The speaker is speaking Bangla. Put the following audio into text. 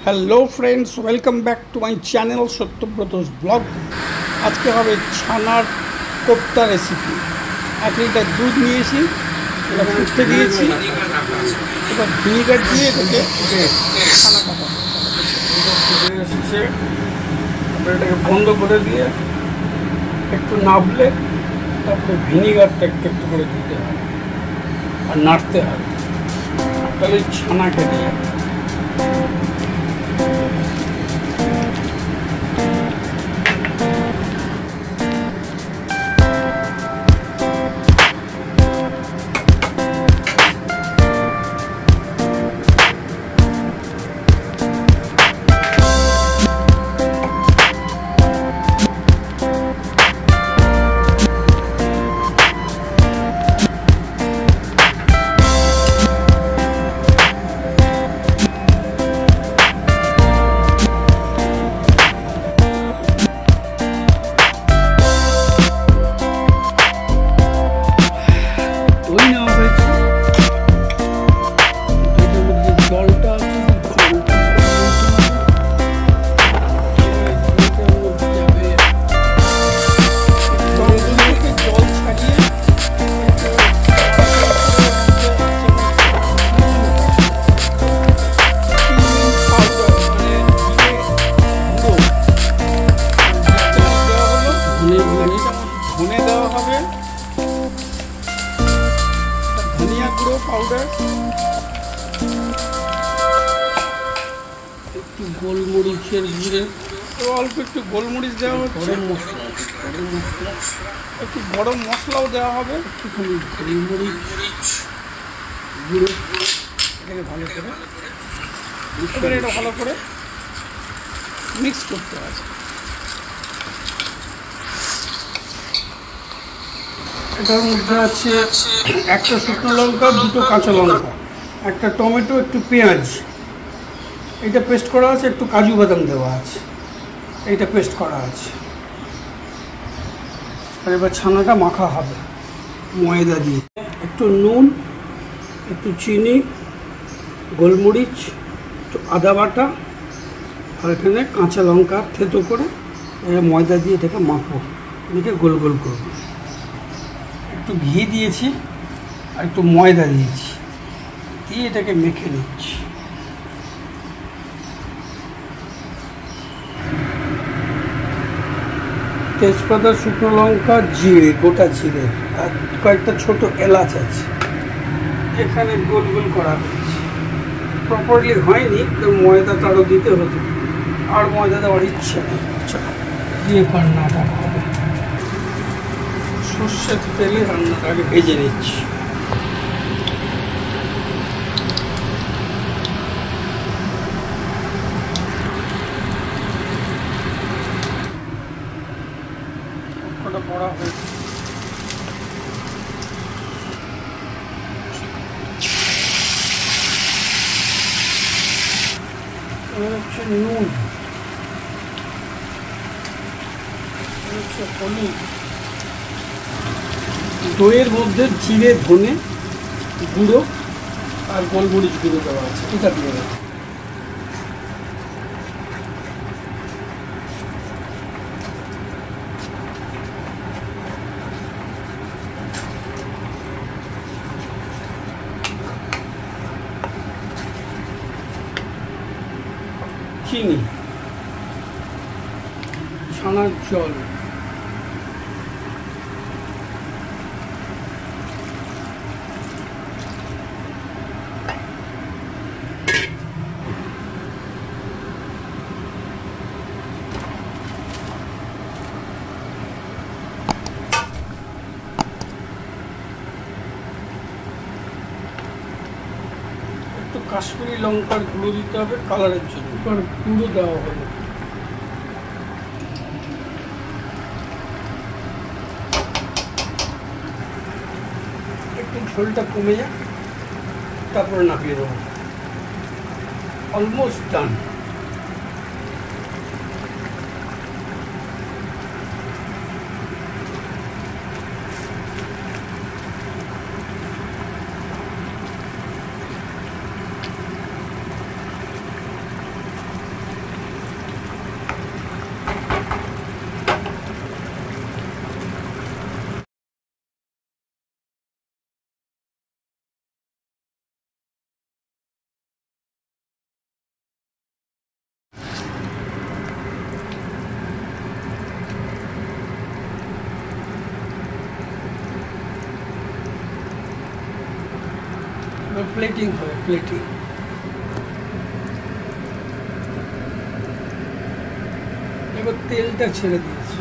Hello friends, welcome back to my channel Satyabrata's blog. আজকে হবে ছানার কোপ্তা রেসিপি। 1 লিটার দুধ নিয়েছি, এবার ফুটতে দিয়েছি, এবার ভিনিগার দিয়ে এটাকে ছানা কাটা এসেছে। এটাকে বন্ধ করে দিয়ে একটু নাবলে তারপরে ভিনিগারটা একটু একটু করে দিতে হয় আর নাড়তে হয়, তাহলে ছানা কেটে যাবে। ধনে দেওয়া হবে, ধনিয়া গুঁড়ো পাউডার, একটু গোলমরিচের গুঁড়ে, অল্প একটু গোলমরিচ দেওয়া হচ্ছে, গরম মশলা একটু গরম মশলাও দেওয়া হবে, একটুখানি গোলমরিচ গুঁড়ো। এটাকে ভালো করে এটা ভালো করে মিক্স করতে হবে। এটার মধ্যে আছে একটা শুকনো লঙ্কা, 2টো কাঁচা লঙ্কা, একটা টমেটো, একটু পেঁয়াজ, এইটা পেস্ট করা আছে, একটু কাজু বাদাম দেওয়া আছে, এইটা পেস্ট করা আছে। আর এবার ছানাটা মাখা হবে ময়দা দিয়ে, একটু নুন, একটু চিনি, গোলমরিচ, একটু আদা বাটা, আর এখানে কাঁচা লঙ্কা থেতো করে ময়দা দিয়ে এটাকে মাখবো, এটাকে গোল গোল করবো। একটু ঘি দিয়েছি আর একটু ময়দা দিয়েছি, দিয়ে এটাকে মেখে নিচ্ছি। তেজপাতা, শুকনো লঙ্কা, জিরে, গোটা জিরে, আর কয়েকটা ছোট এলাচ আছে। এখানে গোল গোল করা হয়েছে, প্রপারলি হয়নি, ময়দাটা আরও দিতে হতো, আর ময়দা দেওয়ার ইচ্ছা নেই। দিয়ে রান্নাটা হবে, সর্ষের তেলে রান্নাটা আগে ভেজে নিচ্ছি। কটা বড়া হয়েছে, হচ্ছে নুন, হচ্ছে হলুদ, দইয়ের মধ্যে জিরে, ধনে গুঁড়ো আর গোলমরিচ গুঁড়ো দেওয়া আছে, এটা দিয়ে দেবো। চিনি, ছানার জল, একটু কাশ্মীরি লঙ্কার গুঁড়ো দিতে হবে কালারের জন্য, গুঁড়ো দেওয়া হবে। একটু ঝোলটা কমে যাক, তারপরে নামিয়ে দেবো। Almost done. এবার প্লেটিং হবে, প্লেটিং। এবার তেলটা ছেড়ে দিয়েছি।